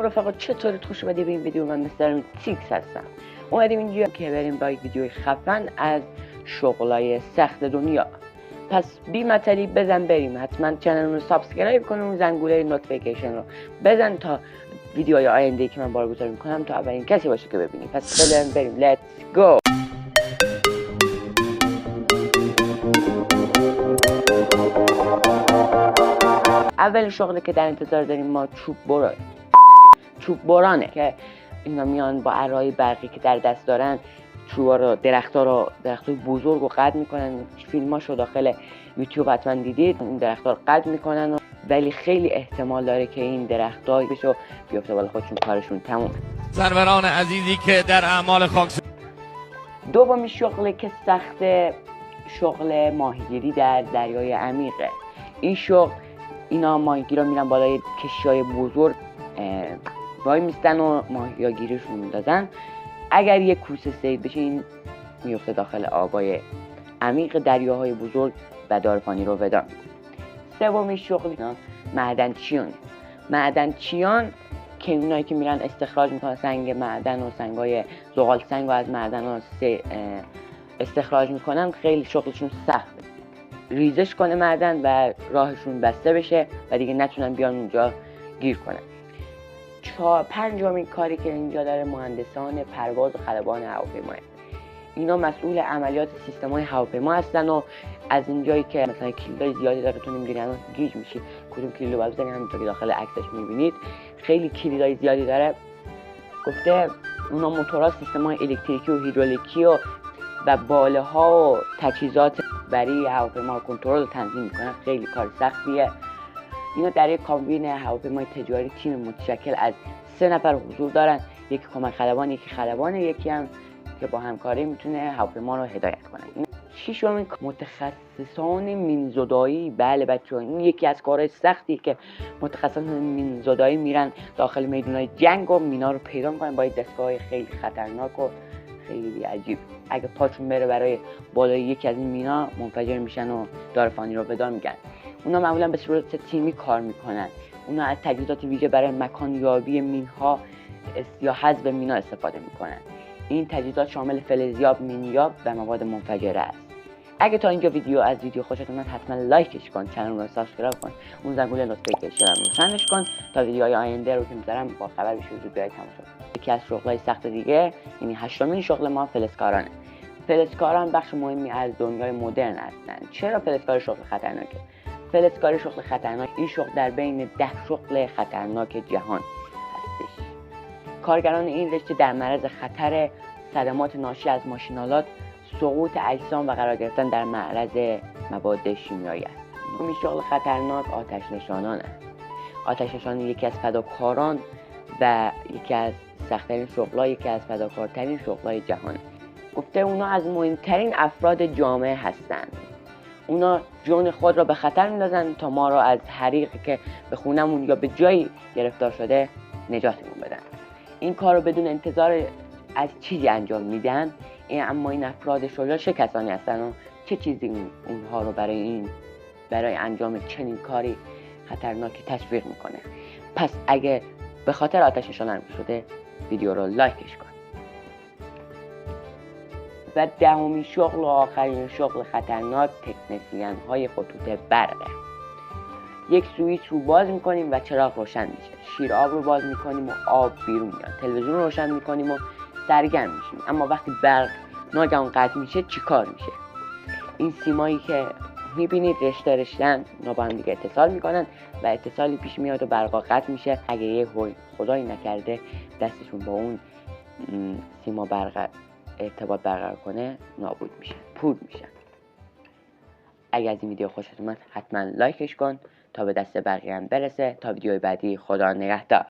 رفقا چطورید؟ خوش اومدید به این ویدیو. من مستر تیکس هستم. اومدیم اینجا که بریم با یک ویدیو خفن از شغلای سخت دنیا. پس بی مطلی بزن بریم. حتما چنل رو سابسکرایب کن و زنگوله نوتیفیکیشن رو بزن تا ویدیوهای آینده که من بارگذاری میکنم تا اولین کسی باشه که ببینی. پس بزن بریم. لیتس گو. اولین شغلی که در انتظار داریم ما چوب برانه که اینا میان با ارای برقی که در دست دارن چوبا رو درختای بزرگ رو قطع میکنن. فیلماشو داخل یوتیوب حتما دیدید. این درخت‌ها رو قطع میکنن ولی خیلی احتمال داره که این درخت‌ها بشو بیفته بالا خودشون، کارشون تموم. سروران عزیزی که در اعمال خاک. دومی شغلی که سخت، شغل ماهیگیری در دریای عمیقه. این شغل اینا ماهیگیرا میرن بالای کشتی‌های بزرگ وای میستن و ماهیگیریشون میندازن. اگر یک کوسه سید بشه این میفته داخل آبای عمیق دریاهای بزرگ و دارفانی رو ودان. سومی شغل معدنچیان که اونایی که میرن استخراج میکنن سنگ معدن و سنگای زغال سنگ و از معدن ها استخراج میکنن. خیلی شغلشون سخته. ریزش کنه معدن و راهشون بسته بشه و دیگه نتونن بیان اونجا گیر کنن. پنجمین کاری که اینجا داره مهندسان پرواز و خلبان هواپیماه. اینا مسئول عملیات سیستم‌های هواپیما هستن و از اینجایی که مثلا کلیدای زیادی داره تو نمی‌دونی الان گیج میشی کدوم کلیدو باید بزنی. همونطور که داخل عکسش می‌بینید خیلی کلیدای زیادی داره. گفته اونا موتورها، سیستم‌های الکتریکی و هیدرولیکی و باله‌ها و تجهیزات برای هواپیما کنترل و تنظیم می‌کنن. خیلی کار سختیه. اینا در یک کابین هواپیمای تجاری تیم متشکل از 3 نفر حضور دارن. یکی کمک خلبان، یکی خلبانه، یکی هم که با همکاری میتونه هواپیما رو هدایت کنه. ششمین متخصصان مینزدایی. بله بچه‌ها، این یکی از کارهای سختی که متخصصان مینزدایی میرن داخل میدونای جنگ و مینا رو پیدا میکنن با دستگاه خیلی خطرناک و خیلی عجیب. اگه پاشون بره برای بالای یکی از این مینا منفجر میشن و دارفانی رو ودان میگن. اونا معمولا به صورت تیمی کار میکنن. اونا از تجهیزات ویژه برای مکانیابی مینها یا حذف مینا استفاده میکنن. این تجهیزات شامل فلزیاب، مینیاب و مواد منفجره است. اگه تا اینجا از ویدیو خوشت اومد حتما لایکش کن، چنل رو سابسکرایب کن، اون زنگوله نوتیفیکیشن رو روشنش کن تا ویدیوهای آینده رو که میذارم با خبر بشی وجود بیای تماشا کنی. یکی از شغلای سخت دیگه، یعنی هشتمین شغل ما، فلزکارانه. فلزکاران بخش مهمی از دنیای مدرن هستند. چرا فلزکاری شغل خطرناکه؟ فلزکاری شغل خطرناک، این شغل در بین 10 شغل خطرناک جهان هستش. کارگران این رشته در معرض خطر صدمات ناشی از ماشین‌آلات، سقوط اجسام و قرار گرفتن در معرض مواد شیمیایی است. این شغل خطرناک آتش‌نشانان است. آتش‌نشانان یکی از فداکاران و یکی از سخت‌ترین شغل‌ها، یکی از فداکارترین شغل‌های جهان. گفته اونا از مهمترین افراد جامعه هستند. اونا جون خود را به خطر میندازن تا ما را از حریقی که به خونمون یا به جایی گرفتار شده نجاتمون بدن. این کار رو بدون انتظار از چیزی انجام میدن. اما این افراد شجاع چه کسانی هستن و چه چیزی اونها رو برای انجام چنین کاری خطرناکی تشویق میکنه. پس اگه به خاطر آتش نشانه شده ویدیو رو لایکش کن. و دهمین شغل و آخرین شغل خطرناک، تکنسین های خطوط برقه. یک سوئیچ رو باز میکنیم و چراغ روشن میشه. شیر آب رو باز میکنیم و آب بیرون میاد. تلویزیون رو روشن میکنیم و سرگرم میشیم. اما وقتی برق ناگهان قطع میشه چیکار میشه؟ این سیمایی که میبینید رشته رشته‌اند، اونا با هم دیگه اتصال میکنن و اتصالی پیش میاد و برق قطع میشه. اگه یه خدایی نکرده دستشون با اون سیما ارتباط برقرار کنه نابود میشن، پود میشن. اگه از این ویدیو خوشت اومد حتما لایکش کن تا به دست بقیه هم برسه. تا ویدیوی بعدی، خدا نگهدار.